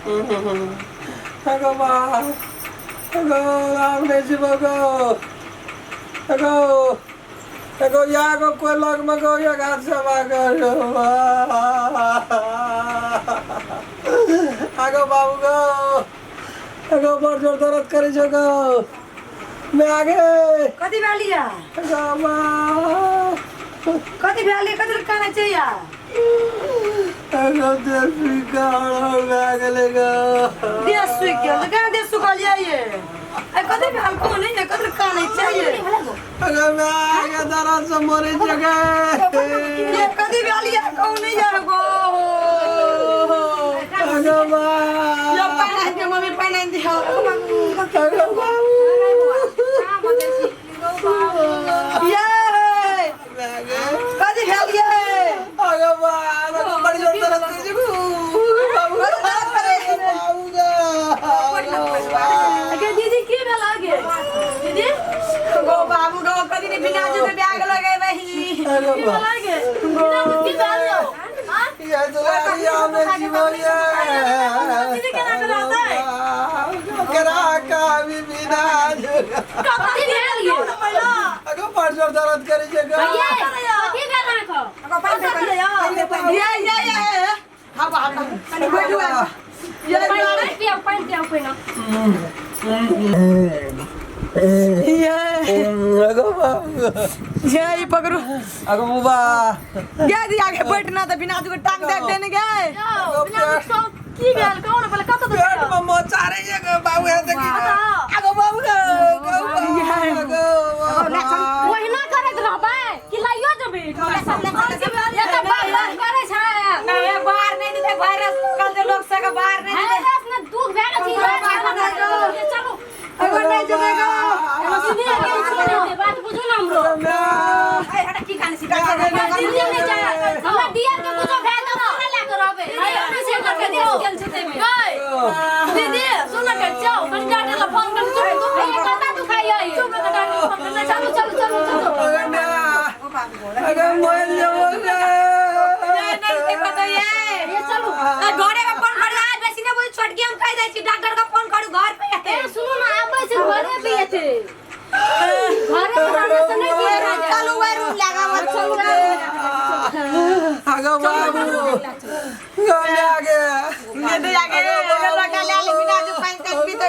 Ako ba? Ako, amnesia ako. Ako yago kuelag mago yagat sa mago. Ako babu go. Ako बड़ दर्द करे जगो. मैं आगे. कति भ्यालिया ako ba? कति भ्याली कति काना चाहिए Ako देसी गाना लगेगा. देश सुई के लगा देश सुखालिया ये ए कति भ्याल को नहीं है कति काना चाहिए Ako मैं आगे दर्द से मरे जगह. ये कति भ्यालिया को नहीं जाएगो Ako ba? यो पाना के मम्मी पाना दियो Ako ba? ये कति भ्यालिया Ako ba? Ako बड़ी जोर दर्द करे जगो. बाबू का. अगे दीदी के भेल आगे दीदी गो बाबू गो कति ने बिना जो बैग लगे रही Ako के ba? भेल आगे बिना की भेल हां ये तो यार में जीवनिया. दीदी केना कराता है करा का भी बिना जो. कति भेल ये पहिला Ako बड़ जोर दर्द करे जगो. भैया कति भेल राखो अगो पैसा करे ये हां हां अनि बैठो ये पानी पियो पहिना Ako ba? ये पकड़ो Ako ba? क्या दी आगे बैठना तो बिना तुझे टांग देख देने गए की भेल कौन पहले कत तो पेट में मोचा रही है बाबू है देखी. Ako बाबू का. ओहिना करत रहबे कि लाइयो जबे ये तो बाहर करे छै नहीं बाहर नहीं देते वायरस कल जो लोग से का बाहर नहीं देते वायरस में दुख भेल छी चलो अगर नहीं जमेगा सीधे आगे बात बुझू ना हमरो ए हटा की काने सीधा दिल्ली में जा हमरा डीएम के कुछो भेल तो ना लेके रहबे नहीं से करके दियो गेल छते में दीदी सुन के जाओ कंडक्टर ला फोन कर तू ये कता तू खाई आई चुप कंडक्टर फोन कर चलो चलो Ako मोल जाओगे. नहीं देखो तो ये चलो घरे में फोन कर आज बेसी ने बोल छोट के हम कह दे छी डॉक्टर का फोन करू घर पे आते ए सुनो ना आबै छै घरे पे एते घरे बनाने से नहीं किया राजा चलो वो रूम लगा मत चलो Ako बाबू. Kami आगे. ये तो आगे लोटा ले ले बिना जो पानी तक पी तो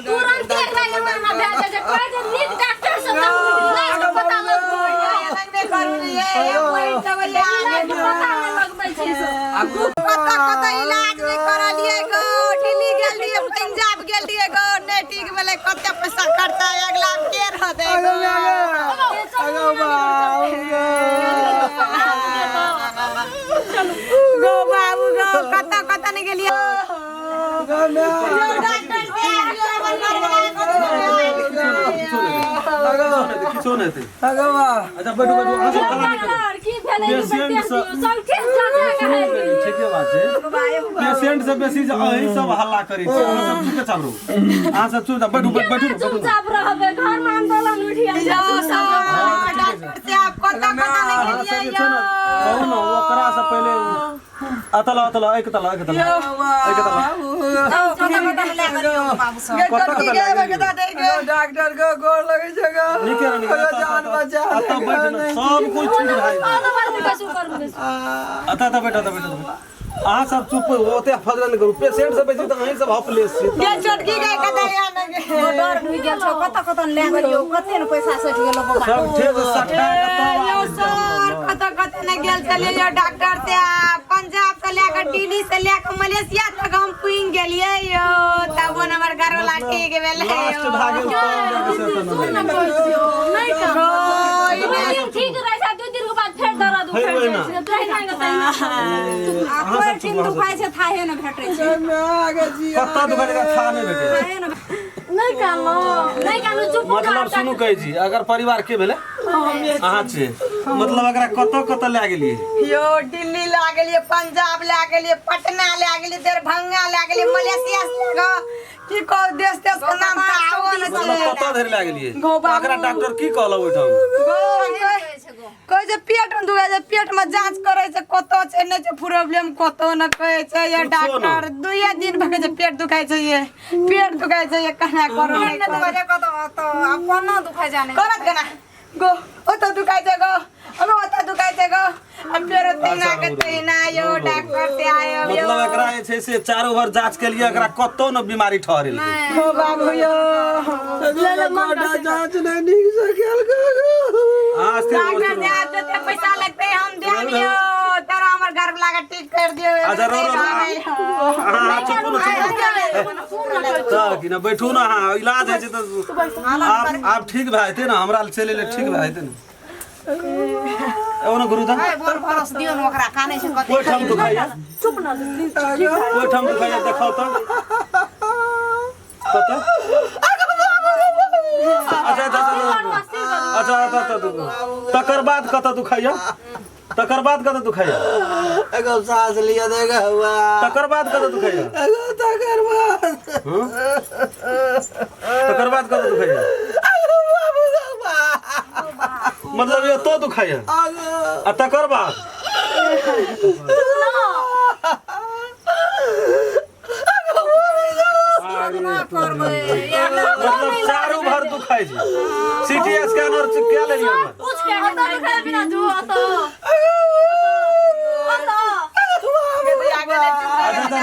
तुरंत एक लाइन में ना भेज दे कोई जो नीट डॉक्टर से ना पता लग ये करू ये पॉइंट तो ले आने पता नहीं लगबै छै कत इलाज नहीं करा लिए गो दिल्ली गेल लिए पंजाब गेल लिए गो नहीं ठीक भेले कते पैसा खर्चा अगला के रह दे Ako बाबू. गो बाबू गो कत नहीं गेलिए Kami. डॉक्टर किछो नहीं थे Ako ba? अच्छा बैठो बैठो आंसू खड़ा नहीं करो की भेलै पेशेंट सब ठीक जाने कहे ठीके बात है पेशेंट से बेसी अही सब हल्ला करै छै अहाँ सब चुप चाप रहो अहाँ सब चुप बैठो बैठो चुपचाप रहबे घर में आंदोलन उठिया यो डॉक्टर से आप कत नहीं गेलिए यो कहू ना ओकरा से पहले अतला एक तला कत ले करियो बाबू सब डॉक्टर को गोर लगे जगह. निके जान बचा. अत बैठ ना सब कुछ ठीक भाई कैसे करू अत बैठ अहाँ सब चुप ओते फजल करू पेशेंट से बेसी त अहीं सब हपलेस छी ये छोटकी गाय कत आने के डर भी गेल छो कत ले करियो कते न पैसा सट गेलो बाबा सब ठीक सट्टा यो सर कत ने गेल चले यो डॉक्टर से पंजाब से लेकर दिल्ली से लेकर मलेशिया तक हम पुइन गेलिए यो तब वो हमर घर वाला ठीक भेले लास्ट भागे नहीं का ठीक रहे था 2 दिन के बाद फिर दर्द उठै कोई दिन दुखाई से थाहे न भेटै छै आगे जी. पत्ता दुकान का खा नहीं बेटे थाहे न नहीं कानो चुप मतलब सुनू कहे जी अगर परिवार के भेले अहाँ छे मतलब अगर कत ले गेलिए यो दिल्ली ला गेलिए पंजाब ला गेलिए पटना ला गेलिए दरभंगा ला गेलिए मलेशिया की को देश देश के नाम तावन मतलब छै कत धरि ले गेलिए अगर डॉक्टर की कहलो ओठम कहे छै पेट में दुखाय छै पेट में जांच करे छै कतो छै नै छै प्रॉब्लम कतो न कहे छै ये डॉक्टर 2 दिन भके छै पेट दुखाय छै ये पेट दुखाय छै ये कना करो नै दुखाय छै कतो तो अपन न दुखाय जाने करत केना गो ओतो दुखाय छै गो अबे ओतो दुखाय छै गो अब फेर तेना के तेना यो डॉक्टर से आयो मतलब एकरा छै से चारों भर जांच के लिए एकरा कतो न बीमारी ठहरेल हो बाबू यो ले कोटा जांच नहीं निक सकेल हां डॉक्टर दे आप जते पैसा लगते हम देबियो तोरा हमर घर वाला के ठीक कर दियो अच्छा रो हां चुप न कि ना बैठू ना हां इलाज है छै त आप ठीक भए जेते ना हमरा चले ले ठीक भए जेते ना ओना गुरु दा बोल भरोस दियो न ओकरा काने से कते कोई ठाम दुखाइया चुप ना कोई ठाम दुखाइया देखाओ तो कत अच्छा तकर बाद कत दुखाइया तकर बाद कत दुखाइया एगो सांस लिया देगा हुआ तकर बाद कत दुखाइया एगो तकर बाद तकर बाद कत दुखाइया मतलब ये तो दुखाइया आ तकर बाद मतलब चारों भर दुखाई छै सीटी स्कैन और क्या ले लिया कुछ के हटा दुखाय बिना जो तो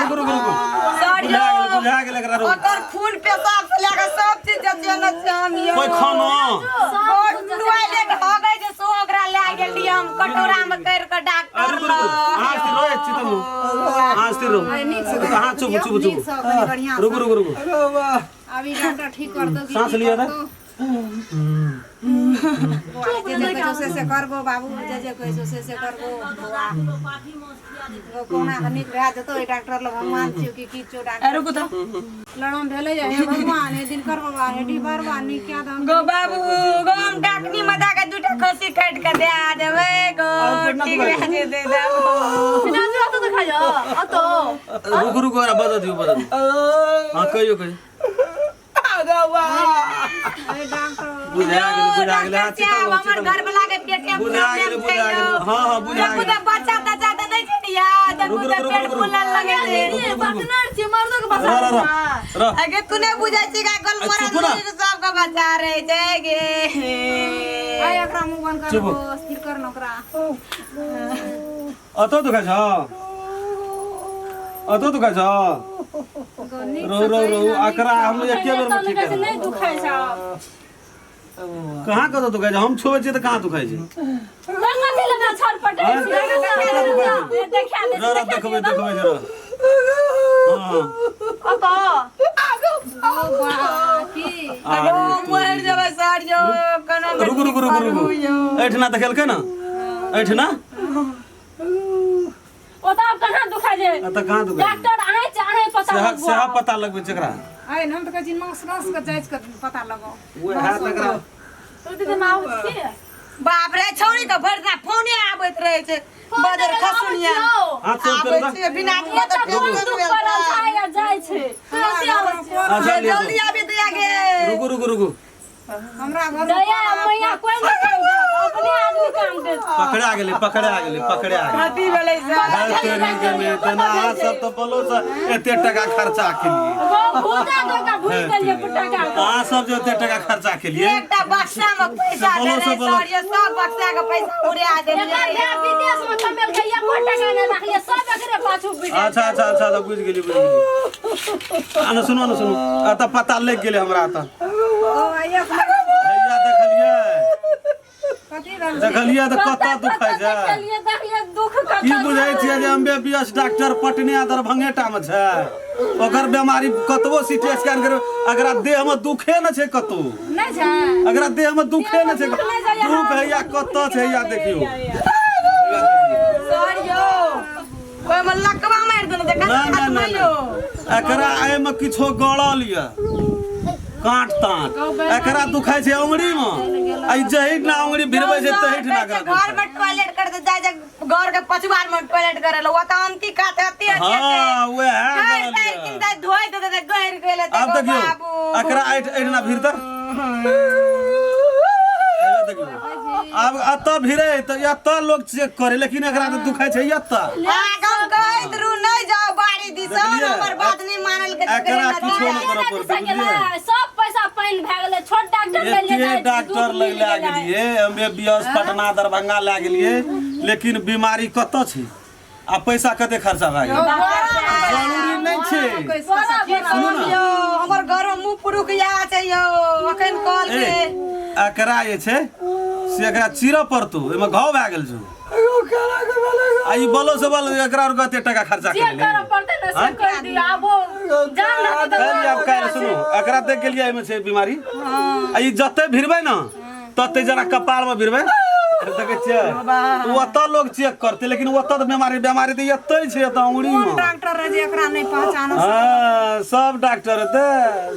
गुरु बुझा गेल एकरा रो ओकर खून पेशाब से लेके सब चीज जन हम यो कोई खाना टॉयलेट हो गए जे सो ओकरा ले गेल दिय हम कटोरा में कर के डॉक्टर अरे गुरु हां स्थिर रो चितम हां स्थिर रो हां चुप चुप चुप रुक रुक रुक अभी डॉक्टर ठीक कर दो सांस लिया ना जे से करबो बाबू जे कोई से करबो कोना निक रह जतो डॉक्टर लोग भगवान छियो कि किछो डॉक्टर रुको तो लड़म भेले जे हे भगवान ए दिन करबो बा हेडी बारवा नि क्या दाम गो बाबू गो हम डाकनी मदा के दुटा खसी काट के दे देबे गो ठीक रह जे दे देबो बिना जो तो दिखाय अतो रुक रुक बता दियो हां कहियो कहियो अरे डॉक्टर बुझा गेल हमर घर वाला के पेटे में बुझा गेल हां हां बुझा गेल बच्चा तचा त नहीं छै याद पेट फूलल लगे ये पार्टनर छी मर्दो के बसा अगे तूने बुझै छी का गल मोरा सब का बचा रहे छै गे आय एकरा मुंह बंद कर स्थिर कर नकरा अतो दुखा छ अतो दुखा छ रो रो रो एकरा हम एके बेर में ठीक है नहीं दुखाय छ कहां कतो दुखाय छ हम छोबै छी त कहां दुखाय छै रंगा से लगा छटपटे देखा दे रो रो देखबै देखबै जरा हां अतो अगो मोर जब सर जो कना रुक रुक रुक रुक ऐठना देखल के ना ऐठना ओता कहां दुखा जे त कहां दुखाय डॉक्टर आए चाहे पता लगबो सेहा पता लगबै छकरा आय हम त कहि मांस रस के जांच के पता लगाओ वो हाथ एकरा तो दे माउ छी बाप रे छौरी के भरना फोने आबैत रहे छै बदर खसुनिया हाथ से कर दा से बिना के त दुख पर खाएगा जाय छै अच्छा जल्दी आबे दया गे रुक रुक रुक हमरा घर दया मैया कोई नहीं काम दे अपने आदमी काम दे पकड़ा गेले हाथी भेलै से में तना सब तो बोलो से एते टका खर्चा के लिए भूजा दो का भूल गेलिए टका आ सब जो एते टका खर्चा के लिए एकटा बक्सा में पैसा दे सर ये सब बक्सा के पैसा उड़ा देलिए एकर विदेश में कमेल के एक टका नहीं रखिए सब एकरे पाछू बिटे अच्छा तो बुझ गेली आना सुनो आ त पता लग गेले हमरा त भैया देखलिए त कता दुखाय छै देखिए दुख का की बुझाइ छियै जे एमबीबीएस डॉक्टर पटने आ दरभंगेटा में छै ओकर बीमारी कतबो सीटी स्कैन करे अगर देह में दुखे न छै कतो नहीं छै अगर देह में दुखे न छै दुख है या कत छै या देखियो सर यो ओय में लकवा मार देने देखा नहीं एकरा आय में किछो गड़ल या काट ताट एकरा दुखाय छै अंगुरी में आई जहि ना अंगुरी भिरबै छै तहि ना घर में टॉयलेट कर दे जाय घर के पछुआर में टॉयलेट करे लो त अंती काटे अति हां ओए है किंदा धोय दे गहर गेले त अब देखियो एकरा ऐठ ना भिरता देखियो अब अत भिरे तो अत लोग चेक करे लेकिन एकरा तो दुखाई छै अत आगम कहैत रु नहीं जाओ बाड़ी दिस हमर बात नहीं मानल के एकरा किछो नहीं करऽ पड़तै सब पैसा पानी भए गेलै छोट डॉक्टर ले एते जाए डॉक्टर लग ला गेलिए MBBS पटना दरभंगा ला गेलिए लेकिन बीमारी कत छै आ पैसा कते खर्चा भए गेल जरूरी नहीं छै सुनो यो हमर घर में मुंह पुरुख या छै यो अखन कॉल के एकरा जे छै से एकरा चीरऽ पड़तौ एमे घाव भए गेल छौ आ ई बोलो से बोल एकरा और कते टका खर्चा चेक केले करऽ पड़तै न से कर दियो आबो जान ना तो काल्हि आब काल्हि सुनो एकरा देख गेलिए एमे छै बीमारी आ ई जते भिरबै न तते जरा कपार में भिरबै देखे छियै तो ओतऽ लोग चेक करते लेकिन ओतऽ बीमारी तो एतै छै एतऽ अंगुरी में डॉक्टर रे जे एकरा नहीं पहचान हां सब डॉक्टर हेतै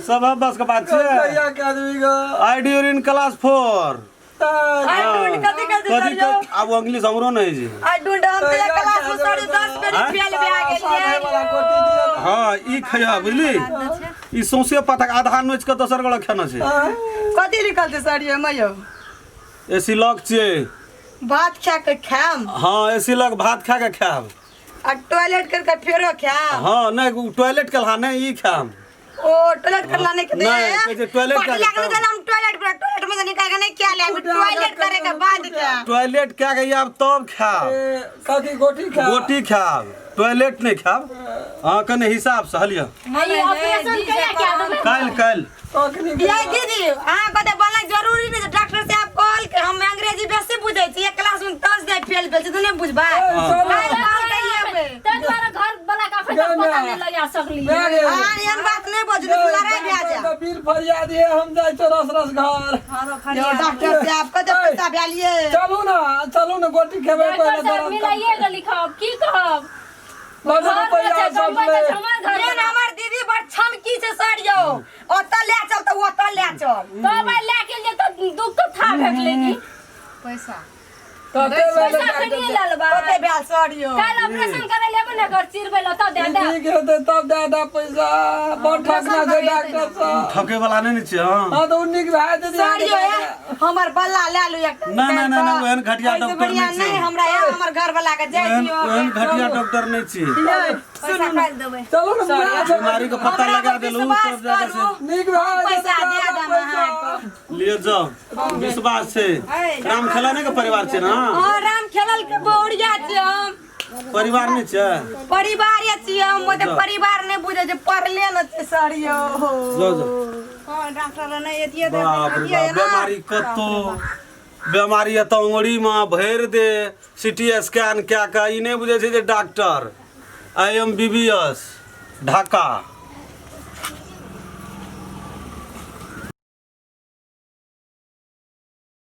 सब बस के बात छै कहिया के आदमी का ID in class 4 I don't कथि अब इंग्लिश हमरो नहीं छै आई डोंट हम ते क्लास में 10.5 पे फेल भए गेलिए हाँ ई खैया बुझली ई सौंसे पता आधा नोच के दोसर गला खाना छै कथि लिखल छै सर ये मयो एसी लग छै भात खा के खाम हाँ एसी लग भात खा के खाब आ टॉयलेट करके फेरो खाम हाँ नहीं टॉयलेट कलहा नहीं ई खाम ओ टॉयलेट करना नहीं के नहीं, कहै छै टॉयलेट का का के हम टॉयलेट में से निकाल के नहीं क्या ले हम टॉयलेट करे के बाद क्या टॉयलेट क्या गई अब तब खाब कथी गोटी खा गोटी खाब टॉयलेट नहीं खाब हाँ कने हिसाब से हलिया ये ऑपरेशन कहिया क्या देबै कल तखनी ये दीदी हां कते बोलना जरूरी नहीं डॉक्टर से आप कॉल के हम अंग्रेजी बेसी बुझै छी एक क्लास में 10 जाय फेल भेल छै तो नहीं बुझबा ते द्वारा घर वाला का पैसा पता नहीं लगा सकली हां एहन बात नहीं बजू लड़ाई भए जा बिल फरियाद है हम जाय तो रस घर जो डॉक्टर से आप कते पैसा भेलिए चलू ना गोटी खेबे पहले डॉक्टर साहब मिलाइए के लिखब की कहब लगे रुपया सब ले लेकिन हमर दीदी बड़ छमकी से सर यो ओतऽ ले चल त ओतऽ ले चल तो भाई लेके जे तो दुख तो था भेटले की पैसा कते पैसा खनिए ललबा कते भेल सर यो काल ऑपरेशन करे लेबे न कर चिरबे ल त दे दे ठीक है तो तब दादा पैसा बहुत ठकना छै डॉक्टर साहब ठके वाला नहीं छै हाँ हां तो उन्हीं के भाई दे सर यो हमर बल्ला ले लू एक ना ओहन घटिया डॉक्टर नहीं छै हमरा हमर घर वाला के जाय दियो ओहन घटिया डॉक्टर नहीं छै पैसा काट देबै चलो ना बीमारी का पता लगा देलू तब ज्यादा से नीक भाई पैसा दे दम हां लिए जाओ विश्वास छै राम खेलाने का परिवार छै ना हां राम खेलल के बोरिया छै हम परिवार नहीं छै परिवार या छी हम मते परिवार नहीं बुझे जे पढ़ले न छै सर यो जाओ हां डॉक्टर ने एतिए दे बाप रे बाप बीमारी कतो बीमारी एत अंगुरी में भर दे सीटी स्कैन क्या का ई नहीं बुझे छै जे डॉक्टर IMBBS ढाका